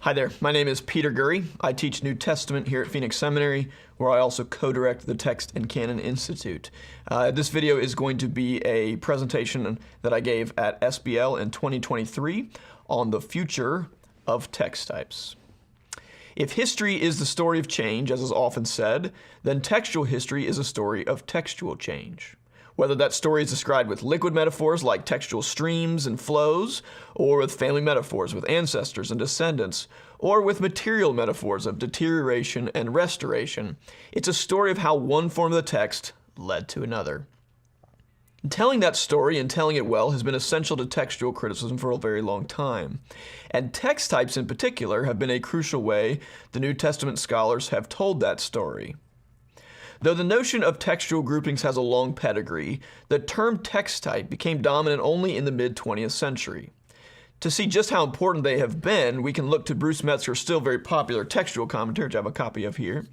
Hi there, my name is Peter Gurry. I teach New Testament here at Phoenix Seminary, where I also co-direct the Text and Canon Institute. This video is going to be a presentation that I gave at SBL in 2023 on the future of text types. If history is the story of change, as is often said, then textual history is a story of textual change. Whether that story is described with liquid metaphors like textual streams and flows, or with family metaphors with ancestors and descendants, or with material metaphors of deterioration and restoration, it's a story of how one form of the text led to another. Telling that story and telling it well has been essential to textual criticism for a very long time. And text types in particular have been a crucial way the New Testament scholars have told that story. Though the notion of textual groupings has a long pedigree, the term text type became dominant only in the mid-20th century. To see just how important they have been, we can look to Bruce Metzger's still very popular textual commentary, which I have a copy of here.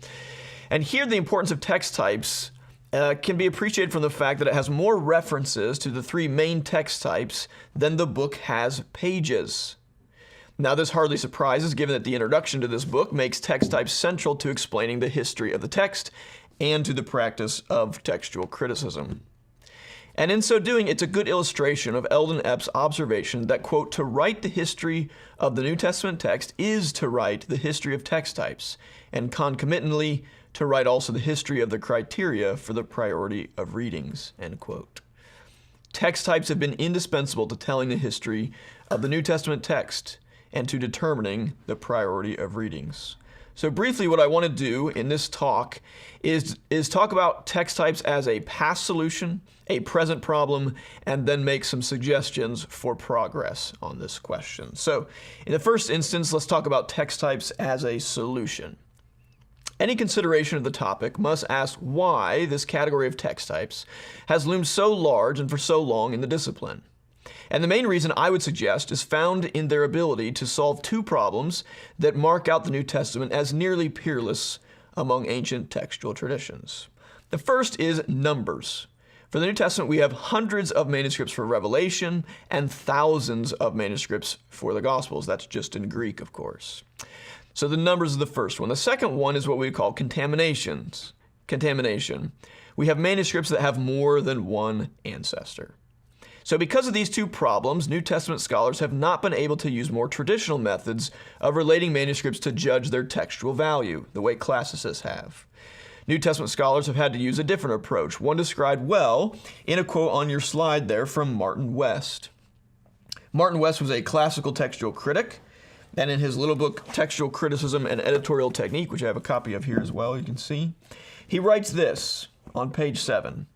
And here the importance of text types can be appreciated from the fact that it has more references to the three main text types than the book has pages. Now, this hardly surprises, given that the introduction to this book makes text types central to explaining the history of the text and to the practice of textual criticism. And in so doing, it's a good illustration of Eldon Epp's observation that, quote, to write the history of the New Testament text is to write the history of text types, and concomitantly to write also the history of the criteria for the priority of readings, end quote. Text types have been indispensable to telling the history of the New Testament text and to determining the priority of readings. So briefly, what I want to do in this talk is talk about text types as a past solution, a present problem, and then make some suggestions for progress on this question. So in the first instance, let's talk about text types as a solution. Any consideration of the topic must ask why this category of text types has loomed so large and for so long in the discipline. And the main reason I would suggest is found in their ability to solve two problems that mark out the New Testament as nearly peerless among ancient textual traditions. The first is numbers. For the New Testament, we have hundreds of manuscripts for Revelation and thousands of manuscripts for the Gospels. That's just in Greek, of course. So the numbers is the first one. The second one is what we call contamination. We have manuscripts that have more than one ancestor. So because of these two problems, New Testament scholars have not been able to use more traditional methods of relating manuscripts to judge their textual value, the way classicists have. New Testament scholars have had to use a different approach, one described well in a quote on your slide there from Martin West. Martin West was a classical textual critic, and in his little book, Textual Criticism and Editorial Technique, which I have a copy of here as well, you can see, he writes this on page 7.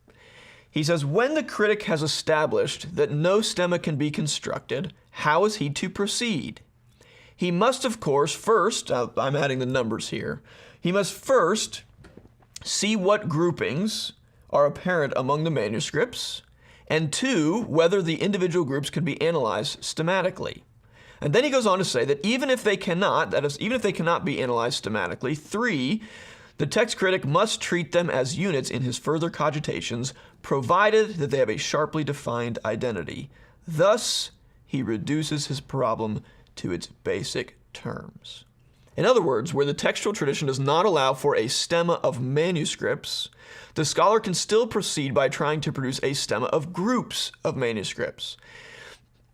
He says, when the critic has established that no stemma can be constructed, how is he to proceed? He must, of course, first, I'm adding the numbers here, he must first see what groupings are apparent among the manuscripts, and two, whether the individual groups can be analyzed stemmatically. And then he goes on to say that even if they cannot, that is, even if they cannot be analyzed stemmatically, three, the text critic must treat them as units in his further cogitations, provided that they have a sharply defined identity. Thus, he reduces his problem to its basic terms. In other words, where the textual tradition does not allow for a stemma of manuscripts, the scholar can still proceed by trying to produce a stemma of groups of manuscripts.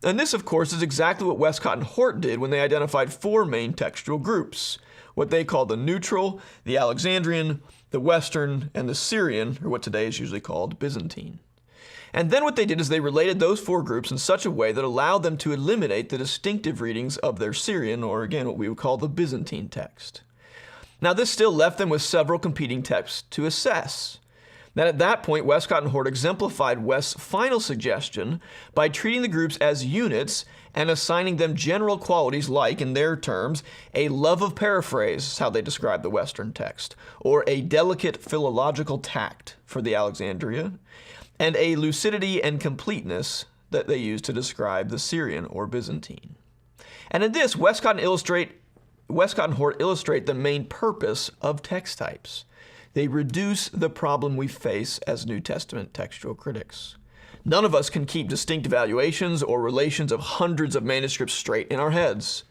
And this, of course, is exactly what Westcott and Hort did when they identified four main textual groups, what they called the neutral, the Alexandrian, the Western, and the Syrian, or what today is usually called Byzantine. And then what they did is they related those four groups in such a way that allowed them to eliminate the distinctive readings of their Syrian, or again, what we would call the Byzantine text. Now, this still left them with several competing texts to assess. Then at that point, Westcott and Hort exemplified West's final suggestion by treating the groups as units and assigning them general qualities like, in their terms, a love of paraphrase, is how they describe the Western text, or a delicate philological tact for the Alexandria, and a lucidity and completeness that they use to describe the Syrian or Byzantine. And in this, Westcott and Hort illustrate the main purpose of text types. They reduce the problem we face as New Testament textual critics. None of us can keep distinct evaluations or relations of hundreds of manuscripts straight in our heads.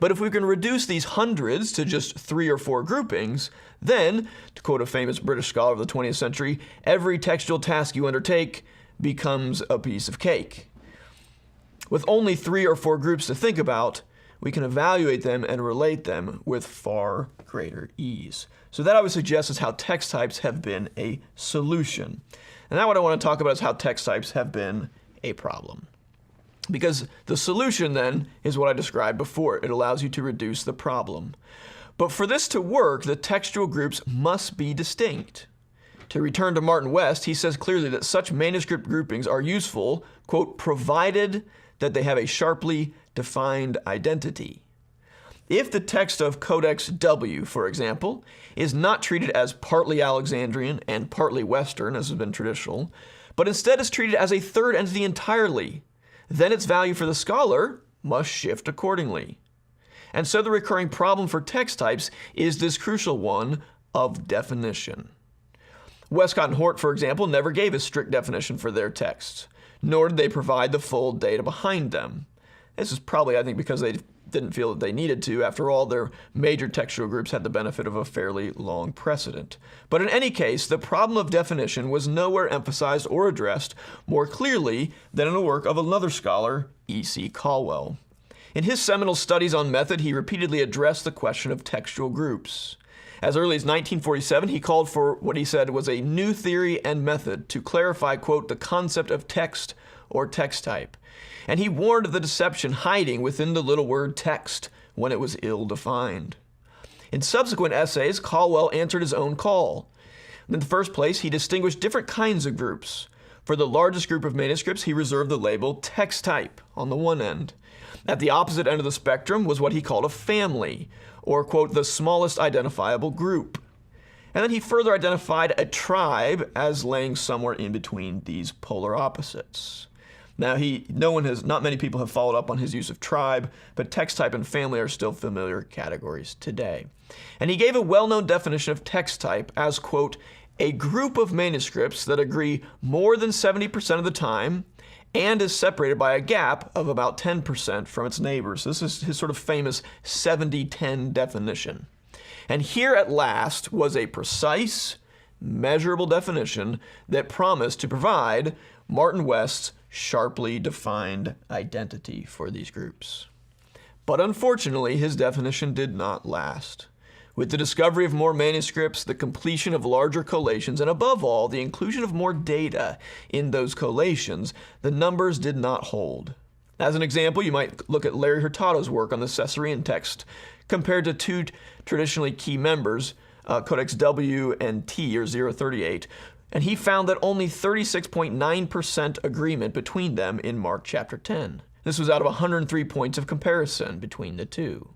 But if we can reduce these hundreds to just 3 or 4 groupings, then, to quote a famous British scholar of the 20th century, every textual task you undertake becomes a piece of cake. With only 3 or 4 groups to think about, we can evaluate them and relate them with far greater ease. So that I would suggest is how text types have been a solution. And now what I want to talk about is how text types have been a problem. Because the solution then is what I described before. It allows you to reduce the problem. But for this to work, the textual groups must be distinct. To return to Martin West, he says clearly that such manuscript groupings are useful, quote, provided that they have a sharply defined identity. If the text of Codex W, for example, is not treated as partly Alexandrian and partly Western, as has been traditional, but instead is treated as a third entity entirely, then its value for the scholar must shift accordingly. And so the recurring problem for text types is this crucial one of definition. Westcott and Hort, for example, never gave a strict definition for their texts, nor did they provide the full data behind them. This is probably, I think, because they didn't feel that they needed to. After all, their major textual groups had the benefit of a fairly long precedent. But in any case, the problem of definition was nowhere emphasized or addressed more clearly than in a work of another scholar, E.C. Caldwell. In his seminal studies on method, he repeatedly addressed the question of textual groups. As early as 1947, he called for what he said was a new theory and method to clarify, quote, the concept of text or text type. And he warned of the deception hiding within the little word text when it was ill-defined. In subsequent essays, Caldwell answered his own call. In the first place, he distinguished different kinds of groups. For the largest group of manuscripts, he reserved the label text type on the one end. At the opposite end of the spectrum was what he called a family, or, quote, the smallest identifiable group. And then he further identified a tribe as laying somewhere in between these polar opposites. Now, not many people have followed up on his use of tribe, but text type and family are still familiar categories today. And he gave a well-known definition of text type as, quote, a group of manuscripts that agree more than 70% of the time and is separated by a gap of about 10% from its neighbors. This is his sort of famous 70-10 definition. And here at last was a precise, measurable definition that promised to provide Martin West's sharply defined identity for these groups. But unfortunately, his definition did not last. With the discovery of more manuscripts, the completion of larger collations, and above all, the inclusion of more data in those collations, the numbers did not hold. As an example, you might look at Larry Hurtado's work on the Caesarean text compared to two traditionally key members, Codex W and T, or 038, and he found that only 36.9% agreement between them in Mark chapter 10. This was out of 103 points of comparison between the two.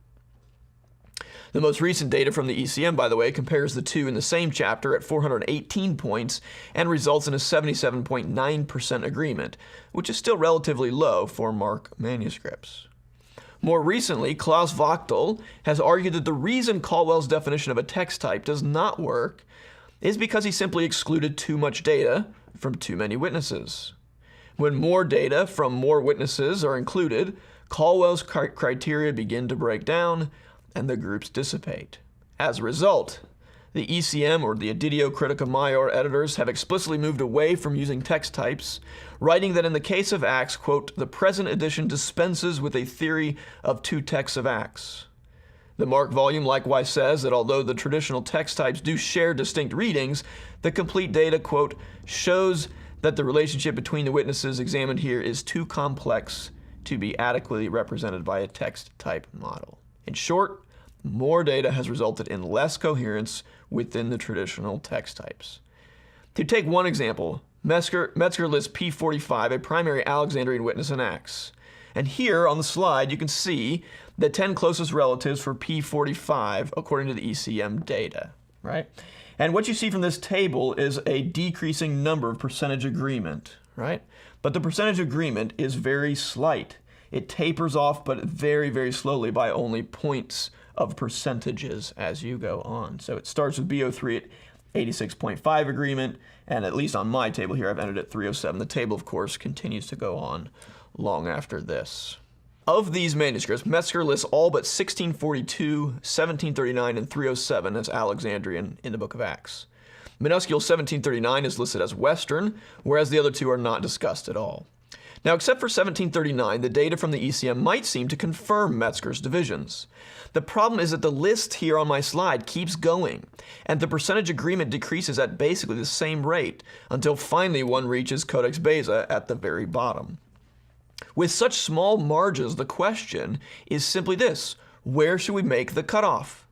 The most recent data from the ECM, by the way, compares the two in the same chapter at 418 points and results in a 77.9% agreement, which is still relatively low for Mark manuscripts. More recently, Klaus Wachtel has argued that the reason Caldwell's definition of a text type does not work is because he simply excluded too much data from too many witnesses. When more data from more witnesses are included, Caldwell's criteria begin to break down and the groups dissipate. As a result, the ECM, or the Editio Critica Maior editors, have explicitly moved away from using text types, writing that in the case of Acts, quote, the present edition dispenses with a theory of two texts of Acts. The Mark volume likewise says that although the traditional text types do share distinct readings, the complete data, quote, shows that the relationship between the witnesses examined here is too complex to be adequately represented by a text type model. In short, more data has resulted in less coherence within the traditional text types. To take one example, Metzger lists P45, a primary Alexandrian witness in Acts. And here on the slide, you can see the 10 closest relatives for P45 according to the ECM data, right? And what you see from this table is a decreasing number of percentage agreement, right? But the percentage agreement is very slight. It tapers off, but very, very slowly by only points of percentages as you go on. So it starts with BO3 at 86.5 agreement, and at least on my table here, I've ended at 307. The table, of course, continues to go on long after this. Of these manuscripts, Metzger lists all but 1642, 1739, and 307 as Alexandrian in the book of Acts. Minuscule 1739 is listed as Western, whereas the other two are not discussed at all. Now, except for 1739, the data from the ECM might seem to confirm Metzger's divisions. The problem is that the list here on my slide keeps going, and the percentage agreement decreases at basically the same rate until finally one reaches Codex Beza at the very bottom. With such small margins, the question is simply this: where should we make the cutoff?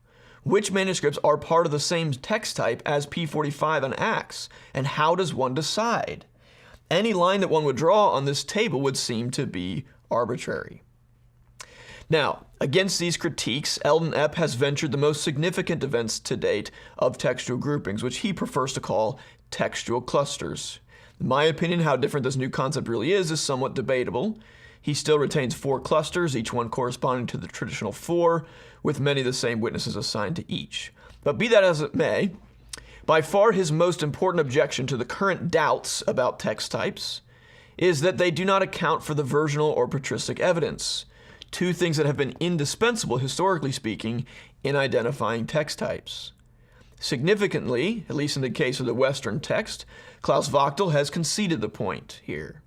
Which manuscripts are part of the same text type as P45 and Acts, and how does one decide? Any line that one would draw on this table would seem to be arbitrary. Now, against these critiques, Eldon Epp has ventured the most significant events to date of textual groupings, which he prefers to call textual clusters. In my opinion, how different this new concept really is somewhat debatable. He still retains 4 clusters, each one corresponding to the traditional 4, with many of the same witnesses assigned to each. But be that as it may, by far his most important objection to the current doubts about text types is that they do not account for the versional or patristic evidence, two things that have been indispensable, historically speaking, in identifying text types. Significantly, at least in the case of the Western text, Klaus Wachtel has conceded the point here,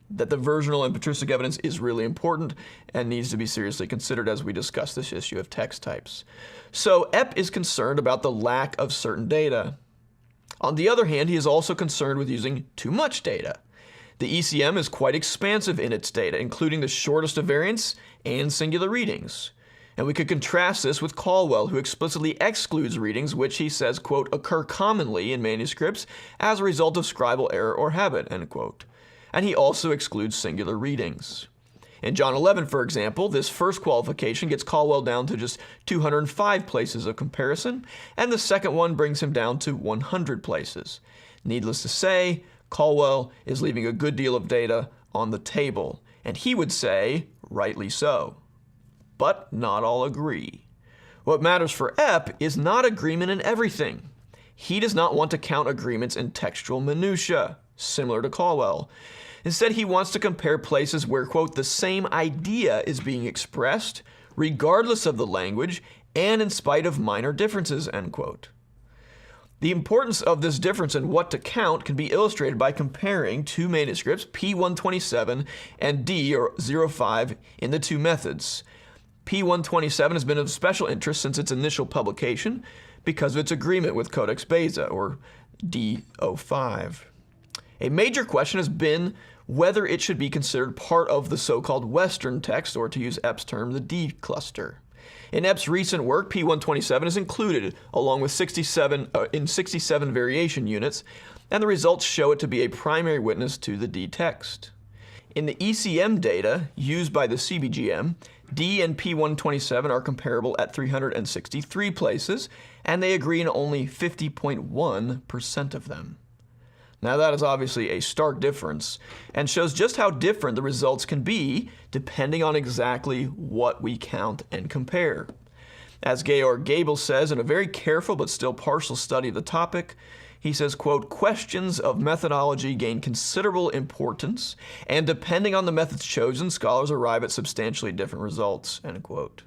that the versional and patristic evidence is really important and needs to be seriously considered as we discuss this issue of text types. So Epp is concerned about the lack of certain data. On the other hand, he is also concerned with using too much data. The ECM is quite expansive in its data, including the shortest of variants and singular readings. And we could contrast this with Caldwell, who explicitly excludes readings which he says, quote, occur commonly in manuscripts as a result of scribal error or habit, end quote. And he also excludes singular readings. In John 11, for example, this first qualification gets Caldwell down to just 205 places of comparison, and the second one brings him down to 100 places. Needless to say, Caldwell is leaving a good deal of data on the table, and he would say, rightly so. But not all agree. What matters for Epp is not agreement in everything. He does not want to count agreements in textual minutiae, similar to Caldwell. Instead, he wants to compare places where, quote, the same idea is being expressed, regardless of the language, and in spite of minor differences, end quote. The importance of this difference in what to count can be illustrated by comparing two manuscripts, P127 and D05, in the two methods. P127 has been of special interest since its initial publication because of its agreement with Codex Beza, or D05. A major question has been whether it should be considered part of the so-called Western text, or to use Epp's term, the D cluster. In Epp's recent work, P127 is included along with 67 variation units, and the results show it to be a primary witness to the D text. In the ECM data used by the CBGM, D and P127 are comparable at 363 places, and they agree in only 50.1% of them. Now that is obviously a stark difference, and shows just how different the results can be depending on exactly what we count and compare. As Georg Gabel says in a very careful but still partial study of the topic, he says, quote, questions of methodology gain considerable importance, and depending on the methods chosen, scholars arrive at substantially different results, end quote.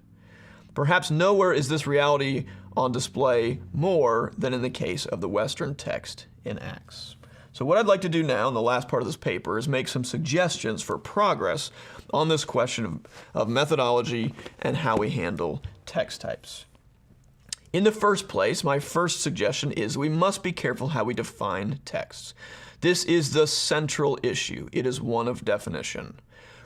Perhaps nowhere is this reality on display more than in the case of the Western text in Acts. So what I'd like to do now in the last part of this paper is make some suggestions for progress on this question of methodology and how we handle text types. In the first place, my first suggestion is we must be careful how we define texts. This is the central issue. It is one of definition.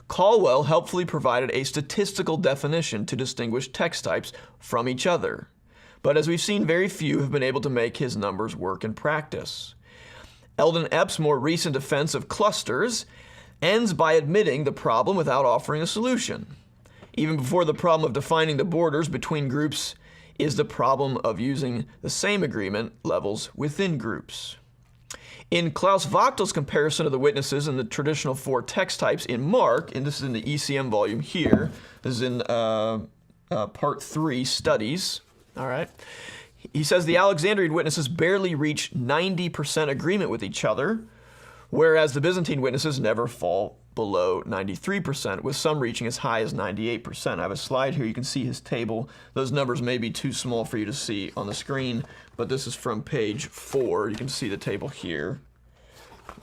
Caldwell helpfully provided a statistical definition to distinguish text types from each other. But as we've seen, very few have been able to make his numbers work in practice. Eldon Epp's more recent defense of clusters ends by admitting the problem without offering a solution. Even before the problem of defining the borders between groups is the problem of using the same agreement levels within groups. In Klaus Wachtel's comparison of the witnesses in the traditional 4 text types in Mark, and this is in the ECM volume here, this is in part 3, studies, all right? He says the Alexandrian witnesses barely reach 90% agreement with each other, whereas the Byzantine witnesses never fall below 93%, with some reaching as high as 98%. I have a slide here. You can see his table. Those numbers may be too small for you to see on the screen, but this is from page 4. You can see the table here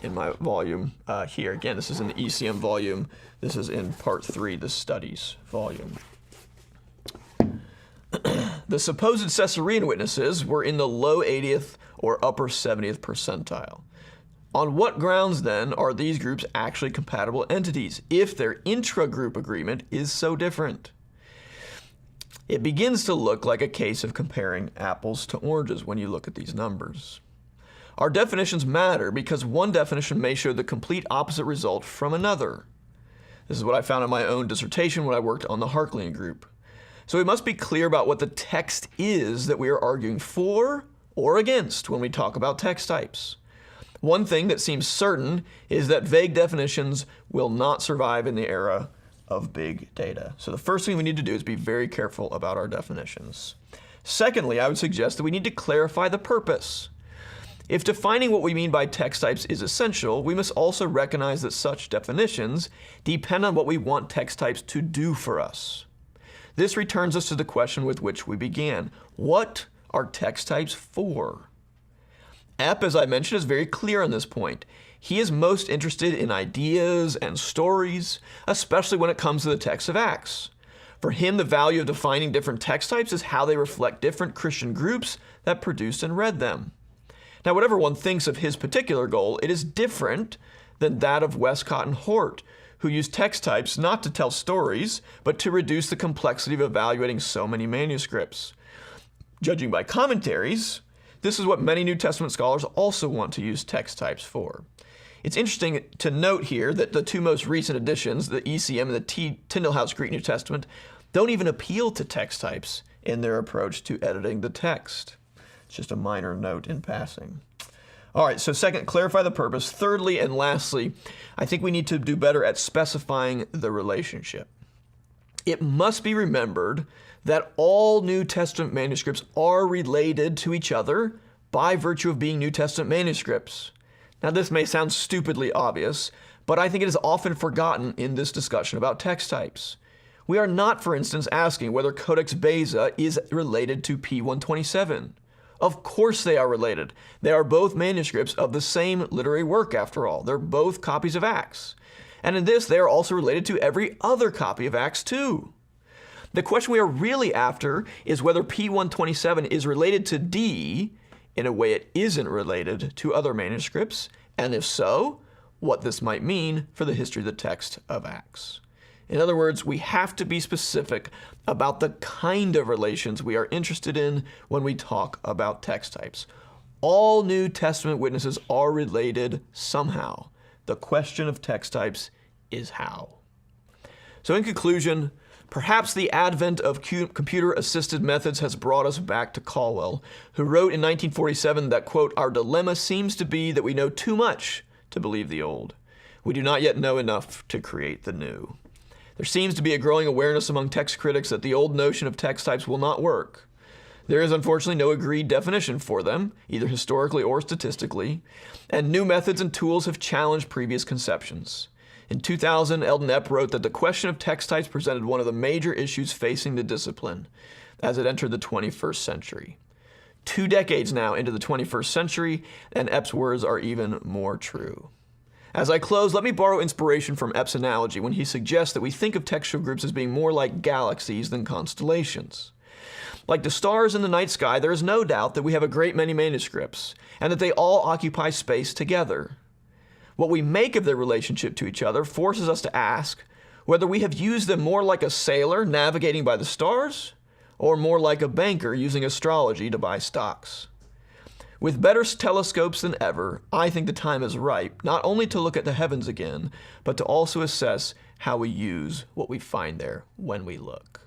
in my volume here. Again, this is in the ECM volume. This is in part 3, the studies volume. The supposed Caesarean witnesses were in the low 80th or upper 70th percentile. On what grounds, then, are these groups actually compatible entities if their intra-group agreement is so different? It begins to look like a case of comparing apples to oranges when you look at these numbers. Our definitions matter because one definition may show the complete opposite result from another. This is what I found in my own dissertation when I worked on the Harklian group. So we must be clear about what the text is that we are arguing for or against when we talk about text types. One thing that seems certain is that vague definitions will not survive in the era of big data. So the first thing we need to do is be very careful about our definitions. Secondly, I would suggest that we need to clarify the purpose. If defining what we mean by text types is essential, we must also recognize that such definitions depend on what we want text types to do for us. This returns us to the question with which we began. What are text types for? Epp, as I mentioned, is very clear on this point. He is most interested in ideas and stories, especially when it comes to the text of Acts. For him, the value of defining different text types is how they reflect different Christian groups that produced and read them. Now, whatever one thinks of his particular goal, it is different than that of Westcott and Hort, who used text types not to tell stories, but to reduce the complexity of evaluating so many manuscripts. Judging by commentaries, this is what many New Testament scholars also want to use text types for. It's interesting to note here that the two most recent editions, the ECM and the Tyndale House Greek New Testament, don't even appeal to text types in their approach to editing the text. It's just a minor note in passing. All right, so second, clarify the purpose. Thirdly, and lastly, I think we need to do better at specifying the relationship. It must be remembered that all New Testament manuscripts are related to each other by virtue of being New Testament manuscripts. Now, this may sound stupidly obvious, but I think it is often forgotten in this discussion about text types. We are not, for instance, asking whether Codex Beza is related to P127. Of course they are related. They are both manuscripts of the same literary work, after all. They're both copies of Acts. And in this, they are also related to every other copy of Acts too. The question we are really after is whether P127 is related to D in a way it isn't related to other manuscripts, and if so, what this might mean for the history of the text of Acts. In other words, we have to be specific about the kind of relations we are interested in when we talk about text types. All New Testament witnesses are related somehow. The question of text types is how. So in conclusion, perhaps the advent of computer-assisted methods has brought us back to Caldwell, who wrote in 1947 that, quote, "Our dilemma seems to be that we know too much to believe the old. We do not yet know enough to create the new." There seems to be a growing awareness among text critics that the old notion of text types will not work. There is unfortunately no agreed definition for them, either historically or statistically, and new methods and tools have challenged previous conceptions. In 2000, Eldon Epp wrote that the question of text types presented one of the major issues facing the discipline as it entered the 21st century. 2 decades now into the 21st century, and Epp's words are even more true. As I close, let me borrow inspiration from Epp's analogy when he suggests that we think of textual groups as being more like galaxies than constellations. Like the stars in the night sky, there is no doubt that we have a great many manuscripts, and that they all occupy space together. What we make of their relationship to each other forces us to ask whether we have used them more like a sailor navigating by the stars, or more like a banker using astrology to buy stocks. With better telescopes than ever, I think the time is ripe not only to look at the heavens again, but to also assess how we use what we find there when we look.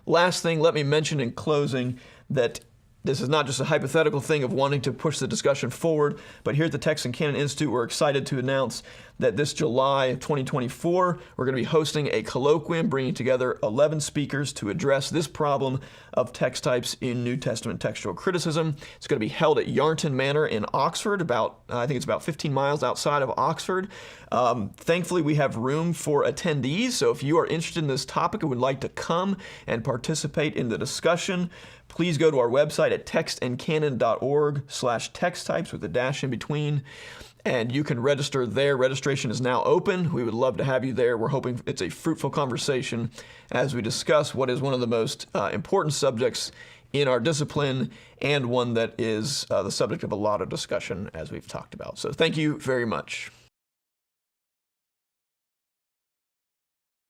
Last thing, let me mention in closing that this is not just a hypothetical thing of wanting to push the discussion forward, but here at the Text and Canon Institute, we're excited to announce that this July of 2024, we're going to be hosting a colloquium bringing together 11 speakers to address this problem of text types in New Testament textual criticism. It's going to be held at Yarnton Manor in Oxford, I think it's about 15 miles outside of Oxford. Thankfully, we have room for attendees, so if you are interested in this topic and would like to come and participate in the discussion, please go to our website at textandcanon.org/texttypes with a dash in between, and you can register there. Registration is now open. We would love to have you there. We're hoping it's a fruitful conversation as we discuss what is one of the most important subjects in our discipline, and one that is the subject of a lot of discussion as we've talked about. So thank you very much.